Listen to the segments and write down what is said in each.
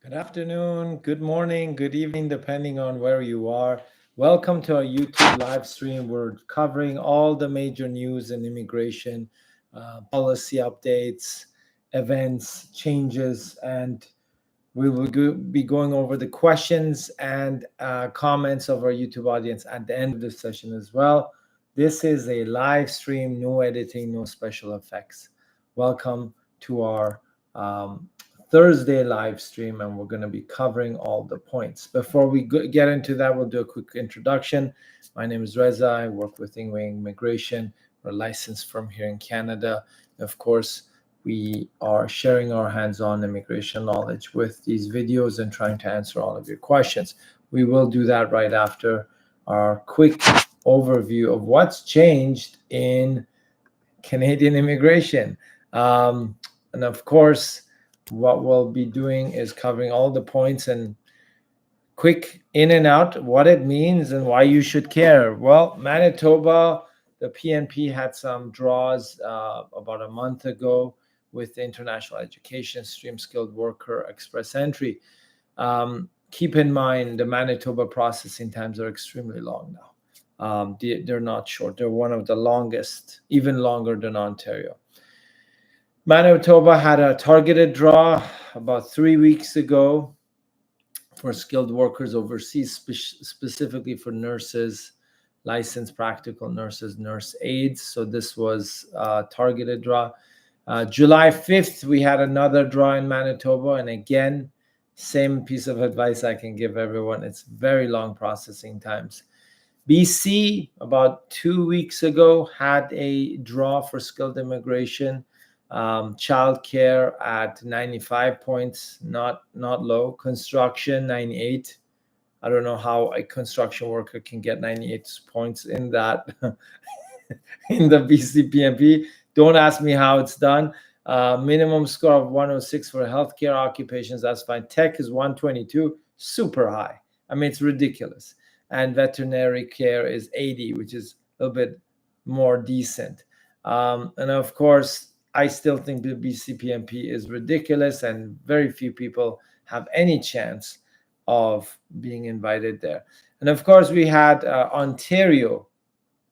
Good afternoon, good morning, good evening, depending on where you are. Welcome to our YouTube live stream. We're covering all the major news in immigration, policy updates, events, changes, and we will be going over the questions and comments of our YouTube audience at the end of the session as well. This is a live stream, no editing, no special effects. Welcome to our Thursday live stream, and we're going to be covering all the points. Before we get into that, we'll do a quick introduction. My name is Reza. I work with Immigration. We're a licensed firm here in Canada. Of course, we are sharing our hands-on immigration knowledge with these videos and trying to answer all of your questions. We will do that right after our quick overview of what's changed in Canadian immigration. And of course, what we'll be doing is covering all the points and quick in and out, what it means and why you should care. Well, Manitoba, the PNP had some draws about a month ago with the international education stream, skilled worker, express entry. Keep in mind the Manitoba processing times are extremely long now. They're not short. They're one of the longest, even longer than Ontario. Manitoba had a targeted draw about 3 weeks ago for skilled workers overseas, specifically for nurses, licensed practical nurses, nurse aides. So this was a targeted draw. July 5th, we had another draw in Manitoba. And again, same piece of advice I can give everyone. It's very long processing times. BC, about 2 weeks ago, had a draw for skilled immigration. Childcare at 95 points, not low. Construction 98. I don't know how a construction worker can get 98 points in that in the BCPMP. Don't ask me how it's done. Minimum score of 106 for healthcare occupations, that's fine. Tech is 122, super high. I mean, it's ridiculous. And veterinary care is 80, which is a little bit more decent. And of course, I still think the BCPMP is ridiculous, and very few people have any chance of being invited there. And of course, we had Ontario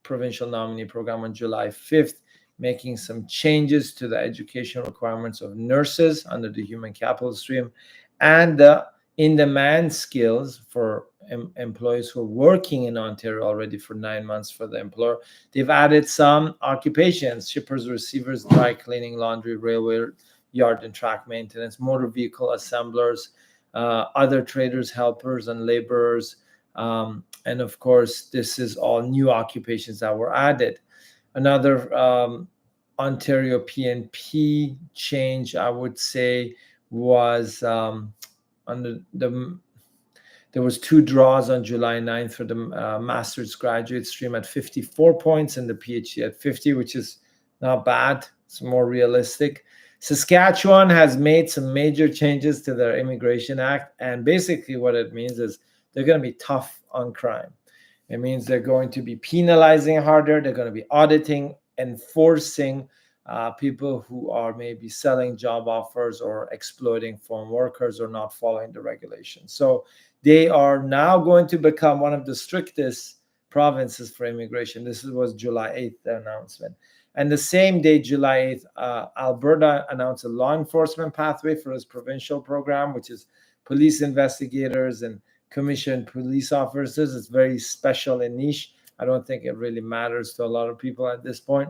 Provincial Nominee Program on July 5th, making some changes to the education requirements of nurses under the human capital stream and the in-demand skills for employees who are working in Ontario already for 9 months for the employer. They've added some occupations: shippers, receivers, dry cleaning, laundry, railway yard and track maintenance, motor vehicle assemblers, other traders, helpers, and laborers. And of course, this is all new occupations that were added. Another Ontario PNP change, I would say, was under there was 2 draws on July 9th for the master's graduate stream at 54 points and the PhD at 50, which is not bad. It's more realistic. Saskatchewan has made some major changes to their Immigration Act, and basically what it means is they're going to be tough on crime. It means they're going to be penalizing harder. They're going to be auditing, enforcing people who are maybe selling job offers or exploiting foreign workers or not following the regulations. So they are now going to become one of the strictest provinces for immigration. This was July 8th, the announcement. And the same day, July 8th, Alberta announced a law enforcement pathway for its provincial program, which is police investigators and commissioned police officers. It's very special and niche. I don't think it really matters to a lot of people at this point.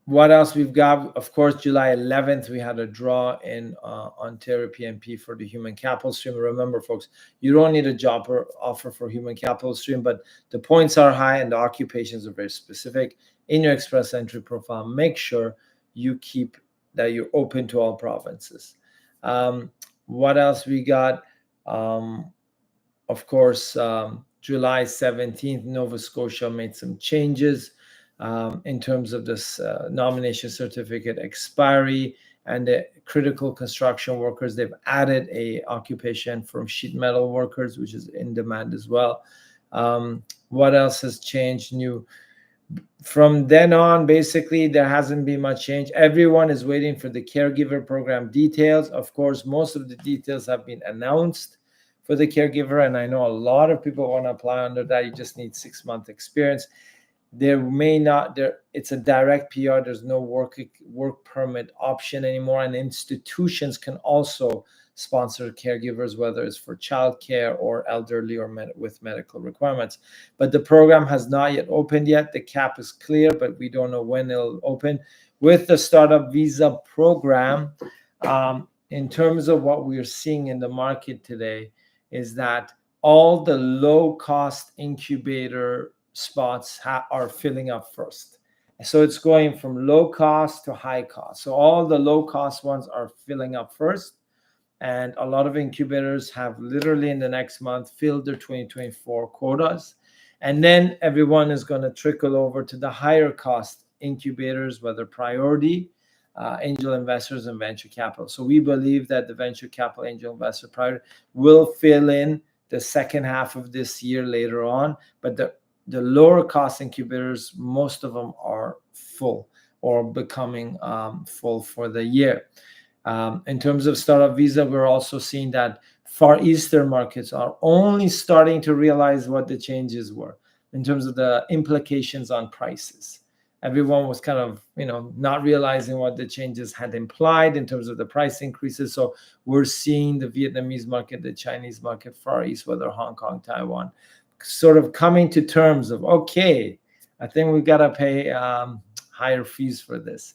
What else we've got? Of course, July 11th, we had a draw in Ontario PNP for the human capital stream. Remember, folks, you don't need a job offer for human capital stream, but the points are high and the occupations are very specific. In your express entry profile, make sure you keep that you're open to all provinces. What else we got? Of course, July 17th, Nova Scotia made some changes in terms of this nomination certificate expiry and the critical construction workers. They've added a occupation from sheet metal workers, which is in demand as well. What else has changed new? From then on, basically, there hasn't been much change. Everyone is waiting for the caregiver program details. Of course, most of the details have been announced for the caregiver, and I know a lot of people want to apply under that. You just need 6 month experience. There may not there it's a direct PR. There's no work permit option anymore, and institutions can also sponsor caregivers, whether it's for childcare or elderly or with medical requirements. But the program has not yet opened yet. The cap is clear, but we don't know when it'll open. With the startup visa program, in terms of what we're seeing in the market today, is that all the low cost incubator spots are filling up first. So it's going from low cost to high cost. So all the low cost ones are filling up first. And a lot of incubators have literally in the next month filled their 2024 quotas. And then everyone is going to trickle over to the higher cost incubators, whether priority, angel investors, and venture capital. So we believe that the venture capital angel investor priority will fill in the second half of this year later on. But the lower cost incubators, most of them are full or becoming full for the year. In terms of startup visa, we're also seeing that Far Eastern markets are only starting to realize what the changes were in terms of the implications on prices. Everyone was kind of, not realizing what the changes had implied in terms of the price increases. So we're seeing the Vietnamese market, the Chinese market, Far East, whether Hong Kong, Taiwan, sort of coming to terms of, okay, I think we've got to pay higher fees for this.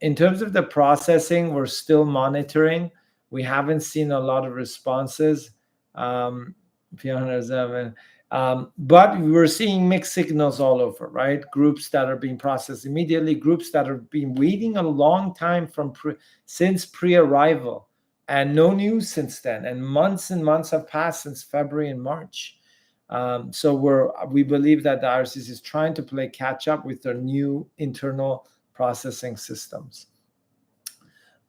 In terms of the processing, we're still monitoring. We haven't seen a lot of responses. But we're seeing mixed signals all over, right? Groups that are being processed immediately, groups that have been waiting a long time since pre-arrival, and no news since then. And months have passed since February and March. So we believe that the IRCC is trying to play catch up with their new internal processing systems.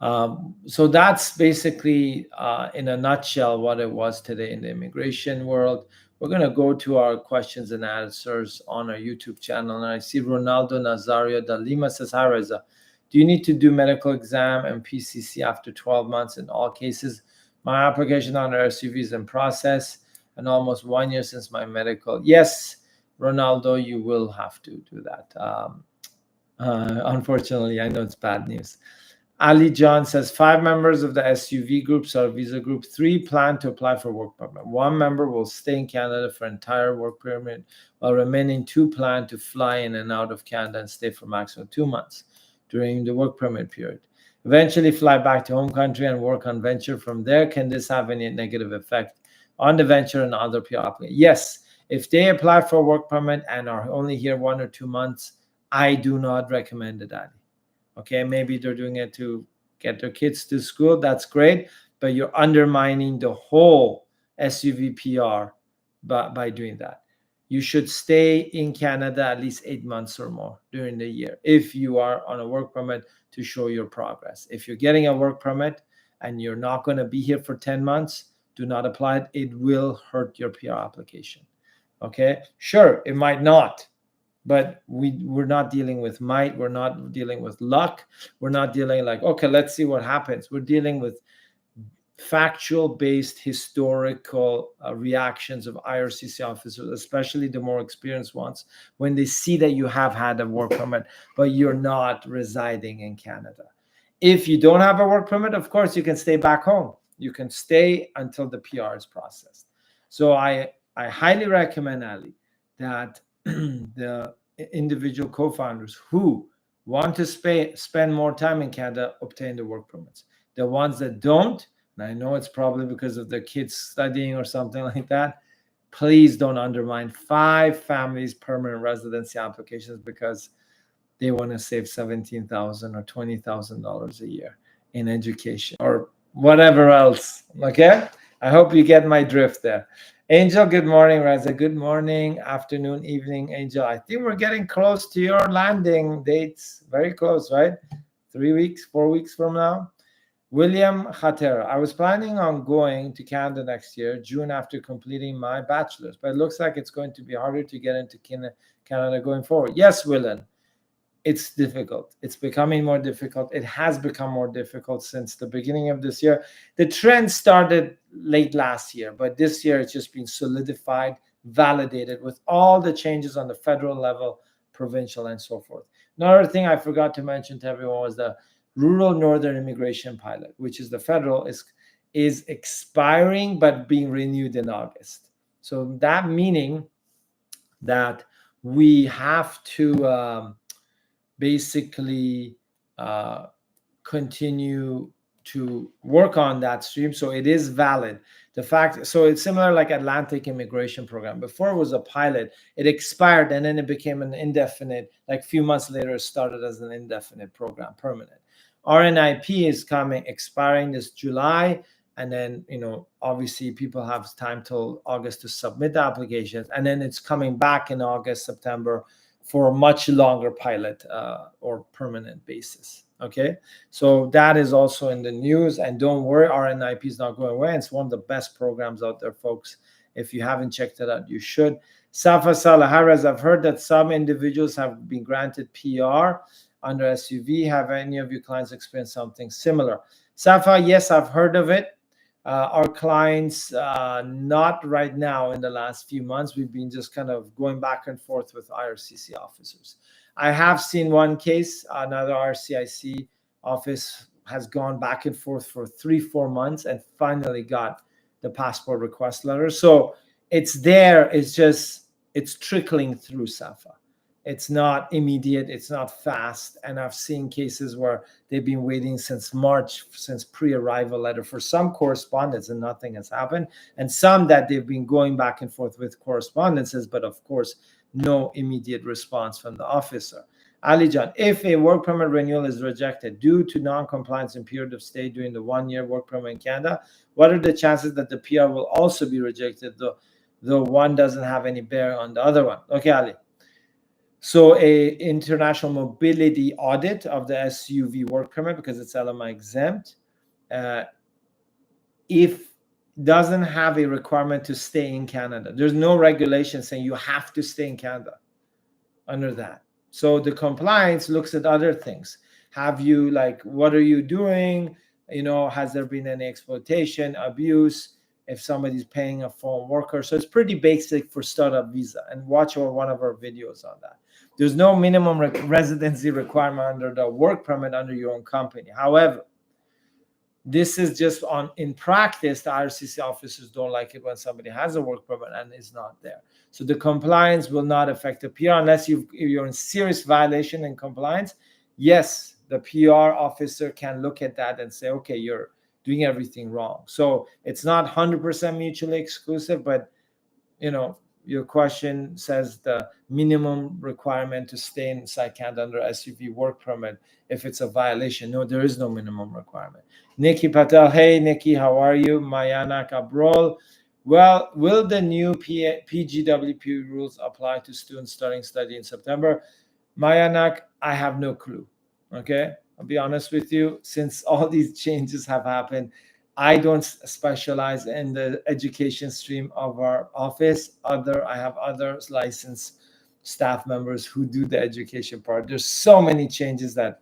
So that's basically, in a nutshell, what it was today in the immigration world. We're going to go to our questions and answers on our YouTube channel. And I see Ronaldo Nazario da Lima says, hi, Reza. Do you need to do medical exam and PCC after 12 months in all cases? My application on SUV is in process and almost 1 year since my medical. Yes, Ronaldo, you will have to do that. Unfortunately, I know it's bad news. Ali John says 5 members of the SUV group, so visa group 3, plan to apply for work permit. 1 member will stay in Canada for entire work permit, while remaining 2 plan to fly in and out of Canada and stay for maximum 2 months during the work permit period. Eventually fly back to home country and work on venture from there. Can this have any negative effect on the venture and other PR applicants? Yes. If they apply for a work permit and are only here 1 or 2 months, I do not recommend it, Ali. Okay, maybe they're doing it to get their kids to school. That's great, but you're undermining the whole SUV PR by doing that. You should stay in Canada at least 8 months or more during the year if you are on a work permit to show your progress. If you're getting a work permit and you're not going to be here for 10 months, do not apply it. It will hurt your PR application. Okay, sure, it might not. But we're not dealing with might. We're not dealing with luck. We're not dealing like, okay, let's see what happens. We're dealing with factual-based historical reactions of IRCC officers, especially the more experienced ones, when they see that you have had a work permit, but you're not residing in Canada. If you don't have a work permit, of course, you can stay back home. You can stay until the PR is processed. So I highly recommend, Ali, that the individual co-founders who want to spend more time in Canada obtain the work permits. The ones that don't, and I know it's probably because of their kids studying or something like that, please don't undermine 5 families' permanent residency applications because they want to save $17,000 or $20,000 a year in education or whatever else. Okay, I hope you get my drift there. Angel, good morning. Reza, good morning, afternoon, evening. Angel, I think we're getting close to your landing dates. Very close, right? 3 weeks, 4 weeks from now. William Khater, I was planning on going to Canada next year, June, after completing my bachelor's, but it looks like it's going to be harder to get into Canada going forward. Yes, William, it's difficult. It's becoming more difficult. It has become more difficult since the beginning of this year. The trend started late last year, but this year it's just been solidified, validated with all the changes on the federal level, provincial, and so forth. Another thing I forgot to mention to everyone was the rural northern immigration pilot, which is the federal, is expiring but being renewed in August. So that meaning that we have to basically continue to work on that stream, so it is valid. The fact, so it's similar like Atlantic immigration program. Before it was a pilot, it expired and then it became an indefinite, like a few months later it started as an indefinite program, permanent. RNIP is coming, expiring this July, and then obviously people have time till August to submit the applications, and then it's coming back in August, September for a much longer pilot or permanent basis. Okay, so that is also in the news, and don't worry, RNIP is not going away. It's one of the best programs out there, folks. If you haven't checked it out, you should. Safa Salaharaz, I've heard that some individuals have been granted PR under SUV. Have any of your clients experienced something similar? Safa, yes, I've heard of it. Our clients, not right now. In the last few months, we've been just kind of going back and forth with IRCC officers. I have seen one case, another RCIC office has gone back and forth for 3-4 months and finally got the passport request letter. So it's there, it's trickling through Safa. It's not immediate, it's not fast. And I've seen cases where they've been waiting since March, since pre-arrival letter for some correspondence, and nothing has happened. And some that they've been going back and forth with correspondences, but of course, no immediate response from the officer. Ali John, if a work permit renewal is rejected due to non-compliance in period of stay during the 1-year work permit in Canada, what are the chances that the PR will also be rejected, though one doesn't have any bearing on the other one? Okay, Ali. So a international mobility audit of the SUV work permit, because it's LMI exempt, if doesn't have a requirement to stay in Canada. There's no regulation saying you have to stay in Canada under that. So the compliance looks at other things. Have you, like, what are you doing? Has there been any exploitation, abuse? If somebody's paying a foreign worker. So it's pretty basic for startup visa. And watch one of our videos on that. There's no minimum residency requirement under the work permit under your own company. However, this is just in practice, the IRCC officers don't like it when somebody has a work permit and is not there. So the compliance will not affect the PR unless you're in serious violation in compliance. Yes, the PR officer can look at that and say, okay, you're doing everything wrong. So it's not 100% mutually exclusive, but your question says the minimum requirement to stay inside Canada under SUV work permit, if it's a violation. No, there is no minimum requirement. Nikki Patel, hey Nikki, how are you? Mayanak Abrol, well, will the new PGWP rules apply to students starting study in September? Mayanak, I have no clue. Okay, I'll be honest with you, since all these changes have happened, I don't specialize in the education stream of our office. I have other licensed staff members who do the education part. There's so many changes that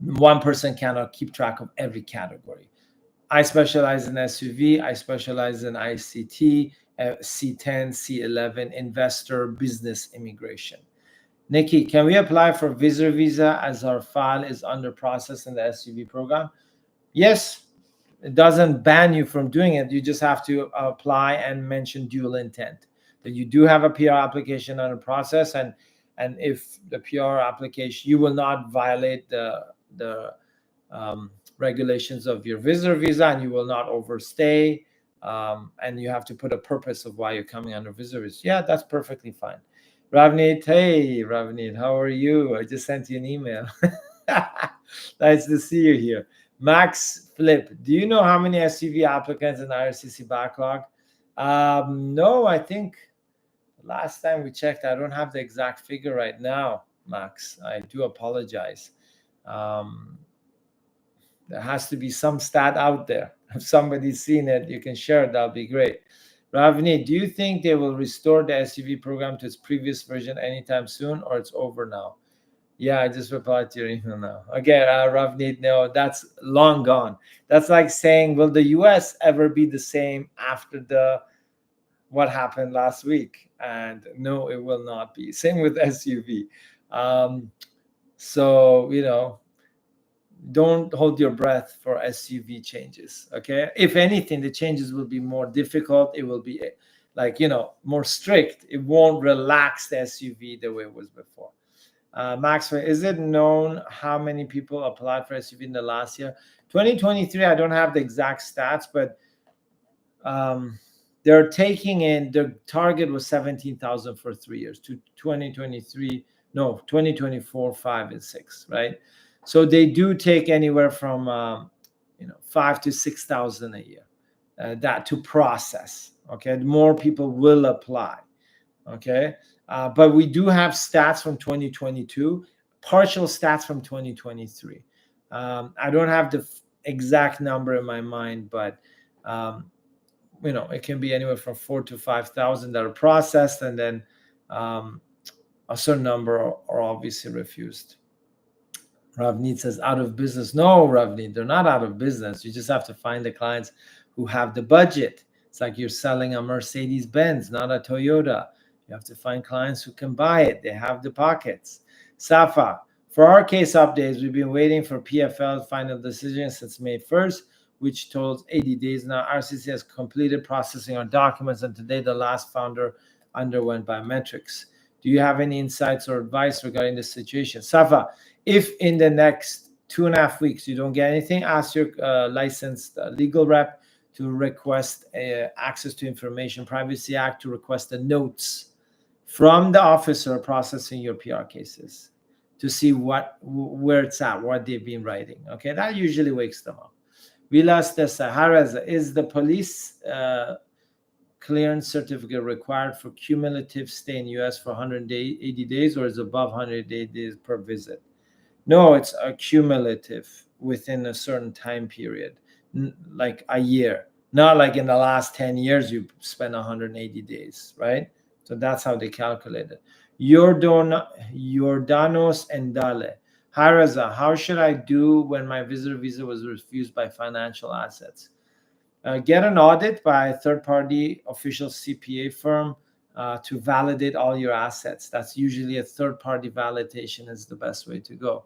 one person cannot keep track of every category. I specialize in SUV. I specialize in ICT, C10, C11, investor, business, immigration. Nikki, can we apply for visitor visa as our file is under process in the SUV program? Yes. It doesn't ban you from doing it. You just have to apply and mention dual intent, that you do have a PR application under process, and if the PR application, you will not violate the regulations of your visitor visa, and you will not overstay, and you have to put a purpose of why you're coming under visitor visa. Yeah, that's perfectly fine. Ravneet, hey Ravneet, how are you? I just sent you an email. Nice to see you here. Max Flip, do you know how many SUV applicants in IRCC backlog? No, I think last time we checked, I don't have the exact figure right now, Max. I do apologize. There has to be some stat out there. If somebody's seen it, you can share it. That'll be great. Ravni, do you think they will restore the SUV program to its previous version anytime soon, or it's over now? Yeah, I just replied to your email now. Okay, Ravni, no, that's long gone. That's like saying, will the US ever be the same after the what happened last week? And no, it will not be. Same with SUV. So, don't hold your breath for SUV changes. Okay. If anything, the changes will be more difficult. It will be like, more strict. It won't relax the SUV the way it was before. Max, is it known how many people applied for SUV in the last year? 2023, I don't have the exact stats, but they're taking in, their target was 17,000 for 3 years to 2023, no, 2024, 5 and 6, right? So they do take anywhere from 5 to 6,000 a year, that to process. Okay, more people will apply. Okay, but we do have stats from 2022, partial stats from 2023. I don't have the exact number in my mind, but it can be anywhere from 4 to 5,000 that are processed, and then a certain number are obviously refused. Ravneet says out of business. No, Ravneet, they're not out of business. You just have to find the clients who have the budget. It's like you're selling a Mercedes Benz, not a Toyota. You have to find clients who can buy it. They have the pockets. Safa, for our case updates, we've been waiting for PFL's final decision since May 1st, which totals 80 days now. IRCC has completed processing our documents, and today the last founder underwent biometrics. Do you have any insights or advice regarding this situation? Safa, if in the next 2.5 weeks you don't get anything, ask your licensed legal rep to request access to Information Privacy Act, to request the notes from the officer processing your PR cases to see where it's at, what they've been writing. Okay, that usually wakes them up. Vilas de Saharas, is the police clearance certificate required for cumulative stay in US for 180 days, or is above 180 days per visit? No, it's a cumulative within a certain time period, like a year. Not like in the last 10 years you spent 180 days, right? So that's how they calculate it. Jordanos and Dale. Hi, Raza, how should I do when my visitor visa was refused by financial assets? Get an audit by a third-party official CPA firm to validate all your assets. That's usually a third-party validation is the best way to go.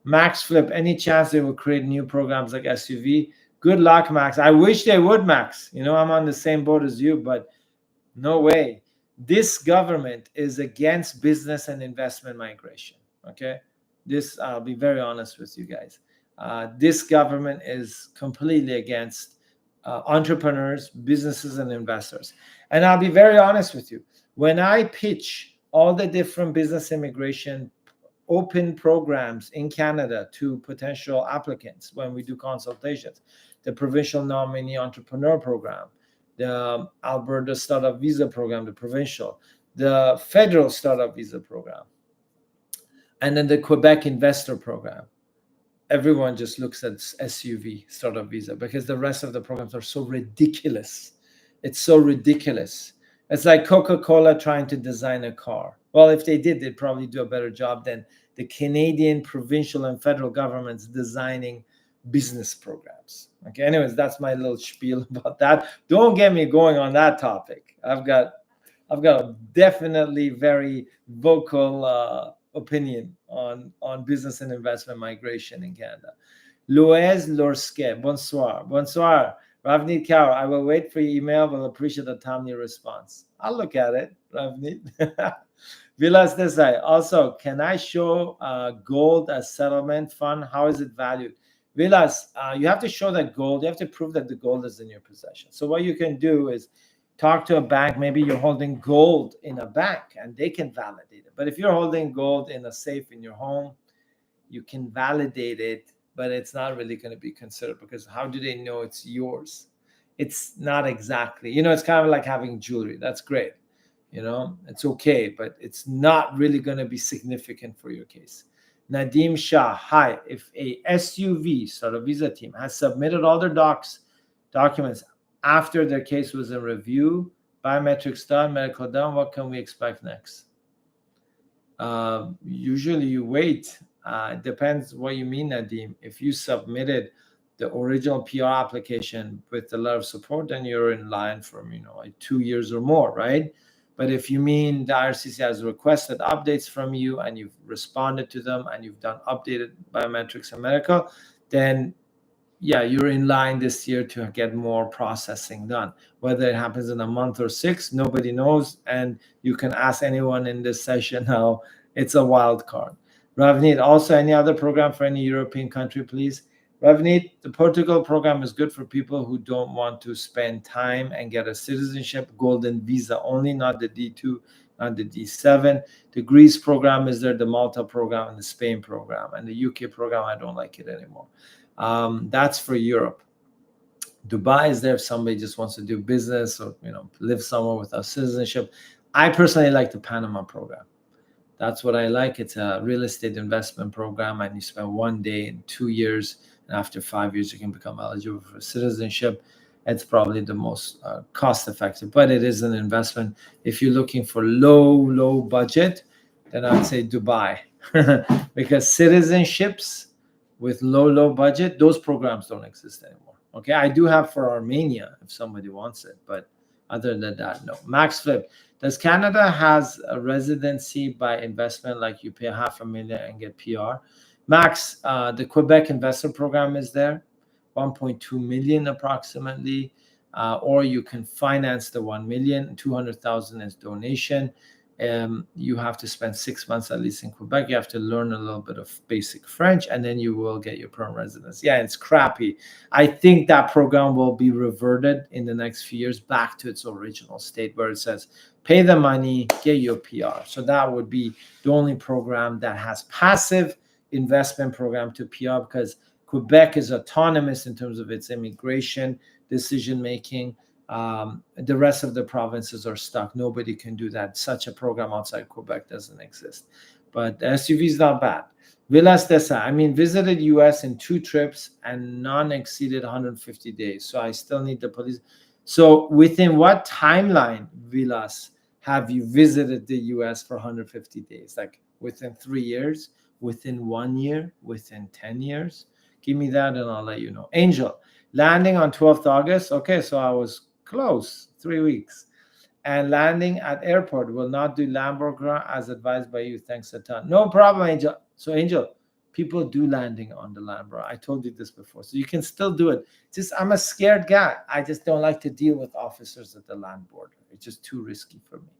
Max Flip, any chance they will create new programs like SUV? Good luck, Max. I wish they would, Max. I'm on the same boat as you, but no way. This government is against business and investment migration. Okay, I'll be very honest with you guys. This government is completely against entrepreneurs, businesses, and investors. And I'll be very honest with you. When I pitch all the different business immigration open programs in Canada to potential applicants, when we do consultations, the Provincial Nominee Entrepreneur Program, the Alberta Startup Visa Program, the Provincial, the Federal Startup Visa Program, and then the Quebec Investor Program, everyone just looks at SUV Startup Visa because the rest of the programs are so ridiculous. It's so ridiculous. It's like Coca-Cola trying to design a car. Well, if they did, they'd probably do a better job than the Canadian provincial and federal governments designing business programs. Okay, anyways, that's my little spiel about that. Don't get me going on that topic. I've got a definitely very vocal opinion on business and investment migration in Canada. Louise Lorske, bonsoir. Bonsoir. Ravneet Kaur, I will wait for your email. Will appreciate a timely response. I'll look at it, Ravneet. Vilas Desai, also, can I show gold as settlement fund? How is it valued? Vilas, you have to show that gold. You have to prove that the gold is in your possession. So what you can do is talk to a bank. Maybe you're holding gold in a bank and they can validate it. But if you're holding gold in a safe in your home, you can validate it, but it's not really going to be considered, because how do they know it's yours? It's not exactly, it's kind of like having jewelry. That's great. It's okay, but it's not really going to be significant for your case. Nadeem Shah, hi. If a SUV, sort of visa team, has submitted all their documents after their case was in review, biometrics done, medical done, what can we expect next? Usually you wait. It depends what you mean, Nadeem. If you submitted the original PR application with a lot of support, then you're in line for like 2 years or more, right? But if you mean the IRCC has requested updates from you and you've responded to them and you've done updated biometrics and medical, then yeah, you're in line this year to get more processing done. Whether it happens in a month or 6, nobody knows. And you can ask anyone in this session how it's a wild card. Ravneet, also any other program for any European country, please? Ravneet, the Portugal program is good for people who don't want to spend time and get a citizenship golden visa only, not the D2, not the D7. The Greece program is there, the Malta program, and the Spain program. And the UK program, I don't like it anymore. That's for Europe. Dubai is there if somebody just wants to do business or live somewhere without citizenship. I personally like the Panama program. That's what I like. It's a real estate investment program, and you spend 1 day in 2 years, and after 5 years you can become eligible for citizenship. It's probably the most cost effective, but it is an investment. If you're looking for low budget, then I'd say Dubai because citizenships with low budget, those programs don't exist anymore. Okay, I do have for Armenia if somebody wants it, but other than that, no. Max Flip, does Canada has a residency by investment, like you pay $500,000 and get PR? Max, the Quebec investor program is there, 1.2 million approximately, or you can finance the 1 million, 200,000 is donation. You have to spend 6 months at least in Quebec. You have to learn a little bit of basic French, and then you will get your permanent residence. Yeah, it's crappy. I think that program will be reverted in the next few years back to its original state where it says, pay the money, get your PR. So that would be the only program that has passive investment program to PR, because Quebec is autonomous in terms of its immigration decision-making. The rest of the provinces are stuck. Nobody can do that. Such a program outside Quebec doesn't exist. But the SUV is not bad. Vilas Desa, I mean, visited US in 2 trips and none exceeded 150 days. So I still need the police. So within what timeline, Vilas, have you visited the US for 150 days? Like within 3 years, within 1 year, within 10 years? Give me that and I'll let you know. Angel, landing on 12th August. Okay, so I was close, 3 weeks. And landing at airport, will not do Lamborghini as advised by you. Thanks a ton. No problem, Angel. So Angel, people do landing on the Lamborghini. I told you this before. So you can still do it. Just I'm a scared guy. I just don't like to deal with officers at the land border. It's just too risky for me.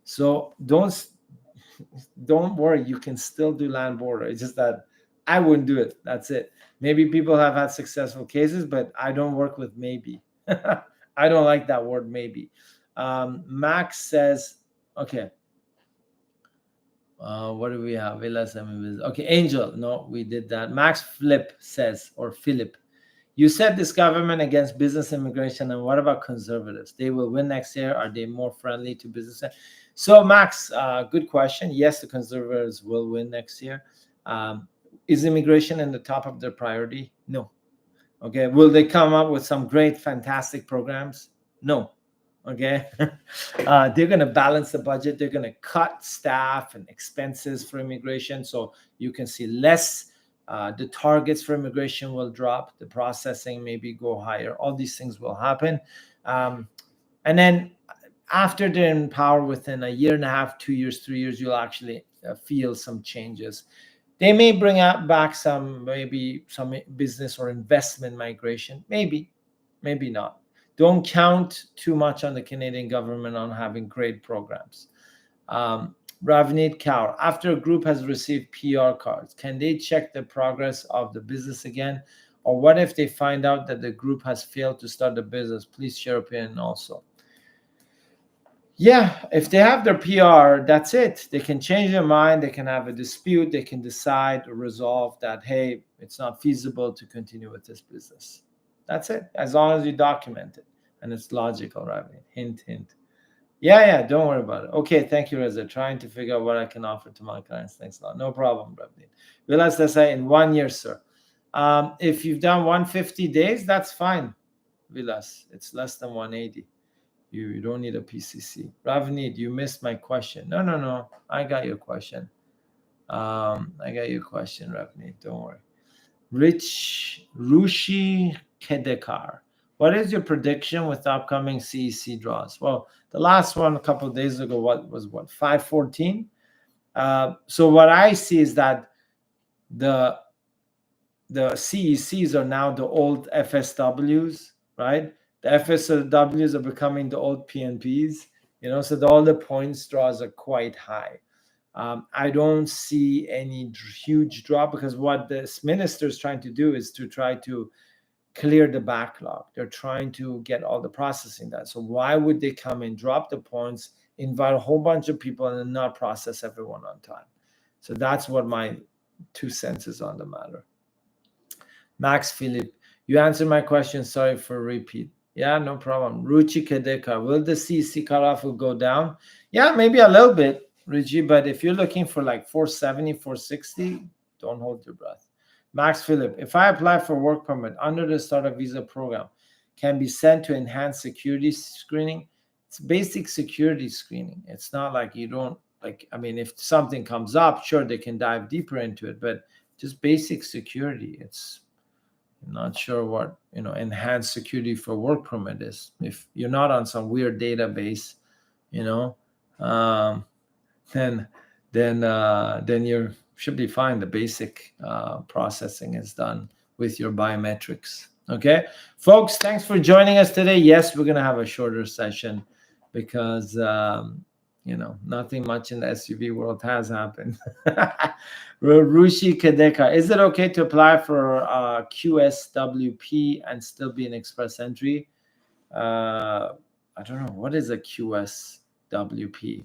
So don't worry, you can still do land border. It's just that I wouldn't do it. That's it. Maybe people have had successful cases, but I don't work with maybe. I don't like that word maybe. Max says, okay. What do we have? Okay, Angel. No, we did that. Max Flip says, or Philip, you said this government against business immigration, and what about conservatives? They will win next year. Are they more friendly to business? So, Max, good question. Yes, the conservatives will win next year. Is immigration in the top of their priority? No. Okay. Will they come up with some great, fantastic programs? No. Okay. They're going to balance the budget. They're going to cut staff and expenses for immigration. So you can see less. The targets for immigration will drop. The processing maybe go higher. All these things will happen. And then after they're in power, within a year and a half, 2 years, 3 years, you'll actually feel some changes. They may bring back maybe some business or investment migration. Maybe not. Don't count too much on the Canadian government on having great programs. Ravneet Kaur, after a group has received PR cards, can they check the progress of the business again? Or what if they find out that the group has failed to start the business? Please share opinion also. Yeah, if they have their PR, that's it. They can change their mind. They can have a dispute. They can decide or resolve that, hey, it's not feasible to continue with this business. That's it, as long as you document it and it's logical, right? Hint, hint. Yeah, don't worry about it. Okay, thank you, Reza. Trying to figure out what I can offer to my clients. Thanks a lot. No problem, Ravneet. Vilas Desai in 1 year, sir. If you've done 150 days, that's fine, Vilas. It's less than 180. You don't need a PCC. Ravneet, you missed my question. No. I got your question. Ravneet. Don't worry. Rushi Kedekar. What is your prediction with the upcoming CEC draws? Well, the last one a couple of days ago, what 514? So what I see is that the CECs are now the old FSWs, right? The FSWs are becoming the old PNPs, so all the points draws are quite high. I don't see any huge drop because what this minister is trying to do is to try to clear the backlog. They're trying to get all the processing done. So why would they come and drop the points, invite a whole bunch of people, and then not process everyone on time? So that's what my 2 cents is on the matter. Max Philip, you answered my question. Sorry for repeat. Yeah, no problem. Ruchi Kedeka, will the CC cutoff will go down? Yeah, maybe a little bit, Ruchi, but if you're looking for like 470, 460, don't hold your breath. Max Philip, if I apply for work permit under the startup visa program, can be sent to enhanced security screening. It's basic security screening. It's not like you don't if something comes up, sure, they can dive deeper into it, but just basic security. I'm not sure what enhanced security for work permit is. If you're not on some weird database, um, then you should be fine. The basic processing is done with your biometrics. Okay, folks, thanks for joining us today. Yes, we're gonna have a shorter session because nothing much in the SUV world has happened. Rushi Kadeka, is it okay to apply for QSWP and still be an express entry? I don't know. What is a QSWP?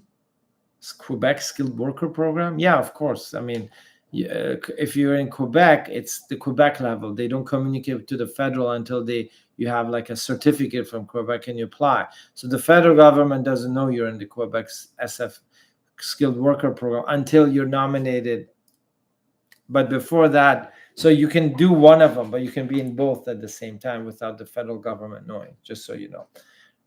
Quebec Skilled Worker Program? Yeah, of course. I mean, if you're in Quebec, it's the Quebec level. They don't communicate to the federal until you have like a certificate from Quebec and you apply. So the federal government doesn't know you're in the Quebec SF Skilled Worker Program until you're nominated. But before that, so you can do one of them, but you can be in both at the same time without the federal government knowing, just so you know.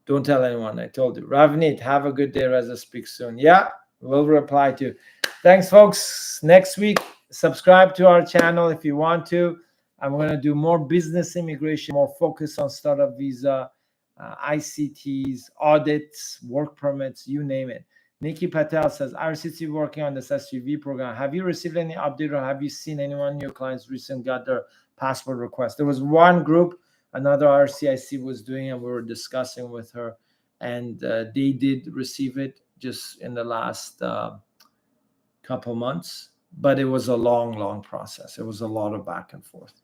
Don't tell anyone I told you. Ravneet, have a good day. Reza, speak soon. Yeah, we'll reply to you. Thanks, folks. Next week, subscribe to our channel if you want to. I'm going to do more business immigration, more focus on startup visa, ICTs, audits, work permits, you name it. Nikki Patel says, IRCC working on this SUV program. Have you received any update or have you seen anyone in your clients recently got their passport request? There was one group, another RCIC was doing, and we were discussing with her, and they did receive it just in the last couple months, but it was a long process. It was a lot of back and forth.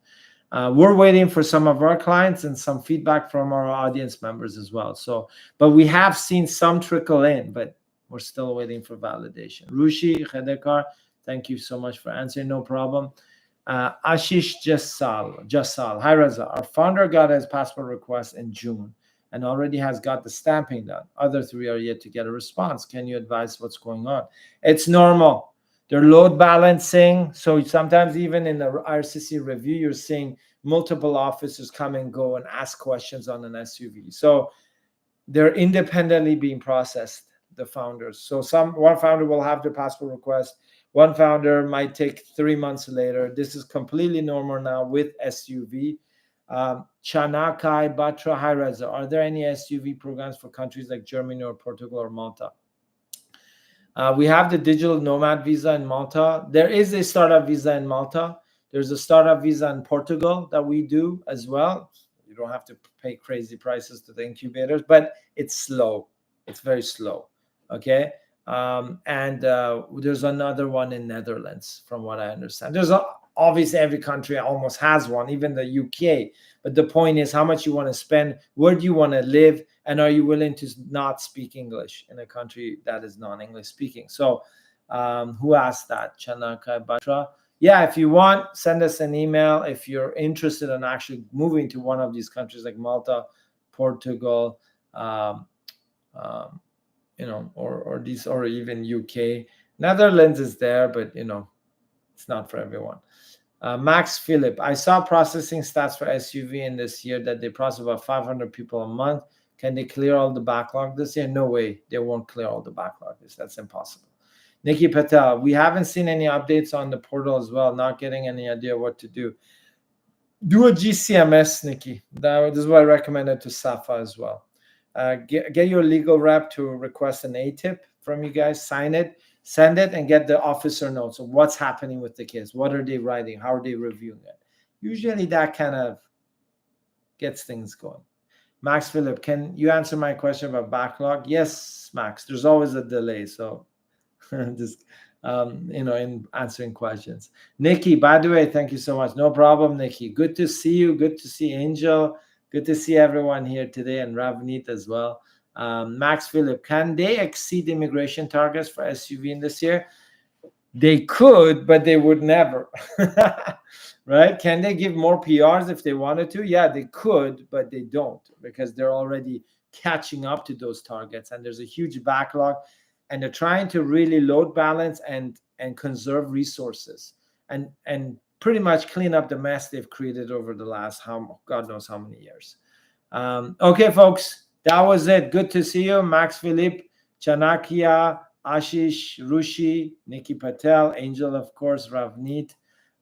We're waiting for some of our clients and some feedback from our audience members as well. So, but we have seen some trickle in, but we're still waiting for validation. Rushi Khedekar, thank you so much for answering. No problem. Ashish Jassal. Hi, Reza. Our founder got his passport request in June and already has got the stamping done. Other three are yet to get a response. Can you advise what's going on? It's normal. They're load balancing. So sometimes even in the IRCC review, you're seeing multiple officers come and go and ask questions on an SUV. So they're independently being processed, the founders. So one founder will have their passport request. One founder might take 3 months later. This is completely normal now with SUV. Chanakai Batra, hi Reza. Are there any SUV programs for countries like Germany or Portugal or Malta? We have the digital nomad visa in Malta. There is a startup visa in Malta. There's a startup visa in Portugal that we do as well. You don't have to pay crazy prices to the incubators, but it's slow. It's very slow. Okay. And there's another one in Netherlands, from what I understand. Obviously every country almost has one, even the UK. But the point is how much you want to spend, where do you want to live, and are you willing to not speak English in a country that is non-English speaking? So who asked that? Chanaka Batra. Yeah, if you want, send us an email if you're interested in actually moving to one of these countries like Malta, Portugal, or these, or even UK. Netherlands is there, but it's not for everyone. Max Philip, I saw processing stats for SUV in this year that they process about 500 people a month. Can they clear all the backlog this year? No way. They won't clear all the backlog. That's impossible. Nikki Patel, we haven't seen any updates on the portal as well. Not getting any idea what to do. Do a GCMS, Nikki. This is what I recommended to Safa as well. Get your legal rep to request an ATIP from you guys, sign it, send it, and get the officer notes of what's happening with the case. What are they writing? How are they reviewing it? Usually that kind of gets things going. Max Phillip, can you answer my question about backlog? Yes, Max. There's always a delay, so just in answering questions. Nikki, by the way, thank you so much. No problem, Nikki. Good to see you. Good to see Angel. Good to see everyone here today, and Ravneet as well. Max Phillip, can they exceed immigration targets for SUV in this year? They could, but they would never. Right? Can they give more PRs if they wanted to? Yeah, they could, but they don't, because they're already catching up to those targets, and there's a huge backlog, and they're trying to really load balance and conserve resources and pretty much clean up the mess they've created over the last God knows how many years. Okay, folks, that was it. Good to see you, Max Philippe, Chanakia, Ashish, Rushi, Nikki Patel, Angel, of course, Ravneet,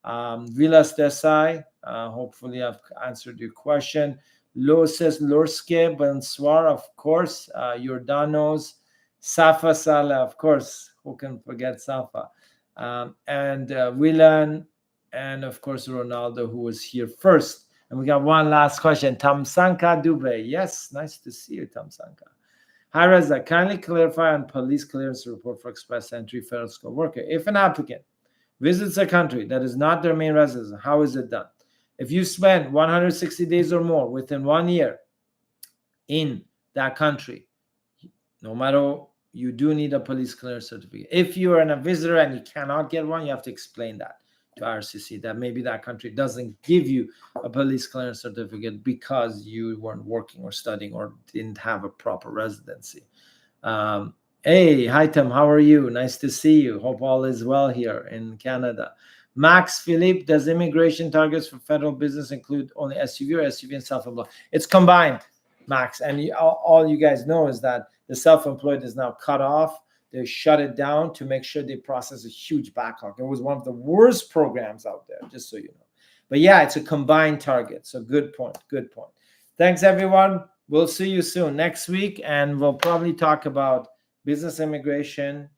Vilas Desai. Hopefully, I've answered your question. Loses Lorske, Bonsoir, of course. Jordanos, Safa Saleh, of course. Who can forget Safa? And Willan, and of course, Ronaldo, who was here first. And we got one last question. Tamsanka Dubey. Yes, nice to see you, Tamsanka. Hi, Reza. Kindly clarify on police clearance report for express entry federal school worker. If an applicant visits a country that is not their main residence, how is it done? If you spend 160 days or more within 1 year in that country, no matter, you do need a police clearance certificate. If you are a visitor and you cannot get one, you have to explain that to IRCC, that maybe that country doesn't give you a police clearance certificate because you weren't working or studying or didn't have a proper residency. Hey, hi Tim, how are you? Nice to see you. Hope all is well here in Canada. Max Philippe, does immigration targets for federal business include only SUV or SUV and self-employed? It's combined, Max. And all you guys know is that the self-employed is now cut off. They shut it down to make sure they process a huge backlog. It was one of the worst programs out there, just so you know. But yeah, it's a combined target. So good point. Good point. Thanks, everyone. We'll see you soon next week, and we'll probably talk about business immigration,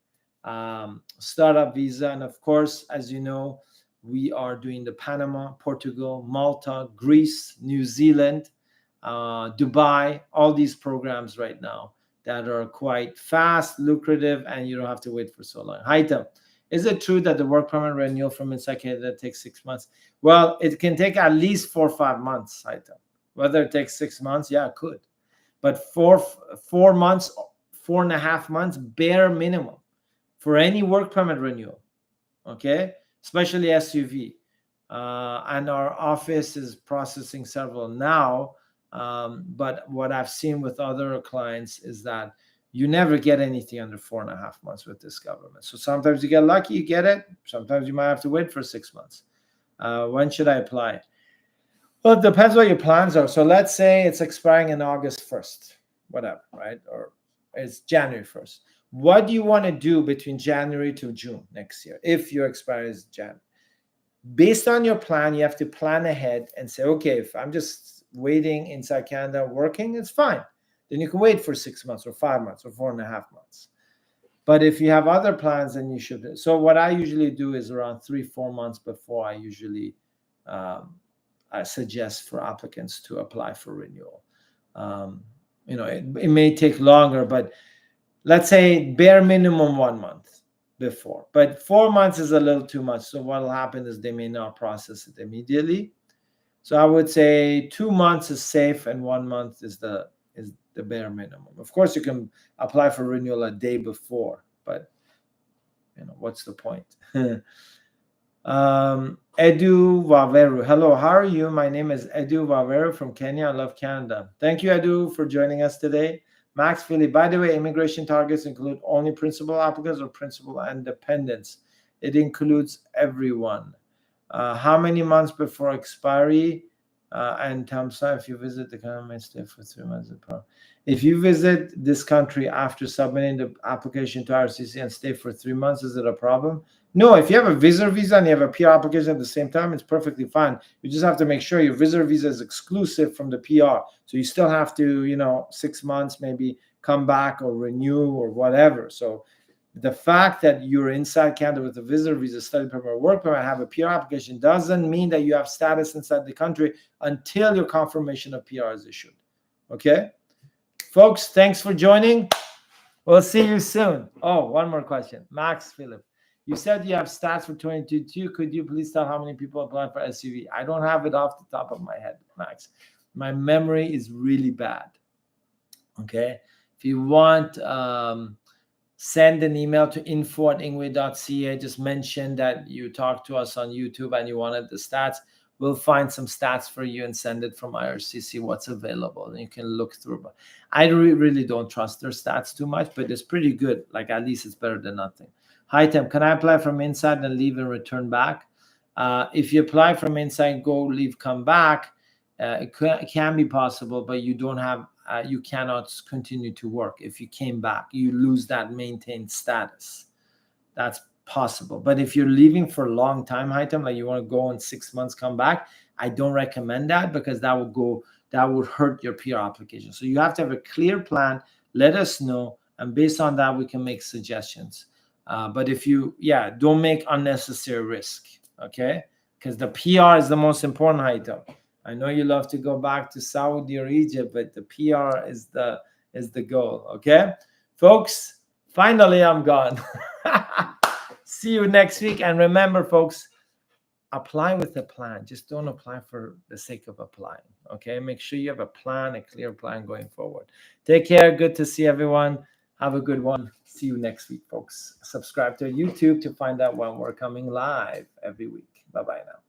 startup visa, and of course, as you know, we are doing the Panama, Portugal, Malta, Greece, New Zealand, Dubai, all these programs right now that are quite fast, lucrative, and you don't have to wait for so long. Haitam, is it true that the work permit renewal from inside Canada takes 6 months? Well, it can take at least 4 or 5 months, Haitam. Whether it takes 6 months, yeah, it could. But 4 months, 4.5 months, bare minimum for any work permit renewal, okay? Especially SUV. And our office is processing several now. But what I've seen with other clients is that you never get anything under 4.5 months with this government. So sometimes you get lucky, you get it. Sometimes you might have to wait for 6 months. When should I apply? Well, it depends what your plans are. So let's say it's expiring in August 1st, whatever, right? Or it's January 1st. What do you want to do between January to June next year if your expiry is Jan? Based on your plan, you have to plan ahead and say, okay, if I'm just waiting inside Canada working, it's fine. Then you can wait for 6 months or 5 months or 4.5 months. But if you have other plans, then you should. So what I usually do is around 3-4 months before I usually I suggest for applicants to apply for renewal. It may take longer, but let's say bare minimum 1 month before. But 4 months is a little too much. So what will happen is they may not process it immediately. So I would say 2 months is safe, and 1 month is the bare minimum. Of course, you can apply for renewal a day before, but what's the point? Edu Waveru. Hello, how are you? My name is Edu Waveru from Kenya. I love Canada. Thank you, Edu, for joining us today. Max Philly, by the way, immigration targets include only principal applicants or principal and dependents. It includes everyone. How many months before expiry? And Tamsa, if you visit the country, stay for 3 months. If you visit this country after submitting the application to IRCC and stay for 3 months, is it a problem? No, if you have a visitor visa and you have a PR application at the same time, it's perfectly fine. You just have to make sure your visitor visa is exclusive from the PR. So you still have to, 6 months, maybe come back or renew or whatever. So the fact that you're inside Canada with a visitor visa, study permit, or work permit, have a PR application doesn't mean that you have status inside the country until your confirmation of PR is issued. Okay? Folks, thanks for joining. We'll see you soon. Oh, one more question. Max Philip, you said you have stats for 2022. Could you please tell how many people applied for SUV? I don't have it off the top of my head, Max. My memory is really bad. Okay? If you want, send an email to info@ingwe.ca. Just mention that you talked to us on YouTube and you wanted the stats. We'll find some stats for you and send it from IRCC, what's available. And you can look through. I really don't trust their stats too much, but it's pretty good. Like, at least it's better than nothing. Hi, Tim. Can I apply from inside and leave and return back? If you apply from inside, go, leave, come back, it can be possible, but you don't have you cannot continue to work. If you came back, you lose that maintained status. That's possible. But if you're leaving for a long time, Haitam, like you want to go in 6 months, come back, I don't recommend that, because that would hurt your PR application. So you have to have a clear plan. Let us know, and based on that, we can make suggestions. But if you, don't make unnecessary risk, okay? Because the PR is the most important, Haitam. I know you love to go back to Saudi or Egypt, but the PR is the goal, okay? Folks, finally I'm gone. See you next week. And remember, folks, apply with a plan. Just don't apply for the sake of applying, okay? Make sure you have a plan, a clear plan going forward. Take care. Good to see everyone. Have a good one. See you next week, folks. Subscribe to YouTube to find out when we're coming live every week. Bye-bye now.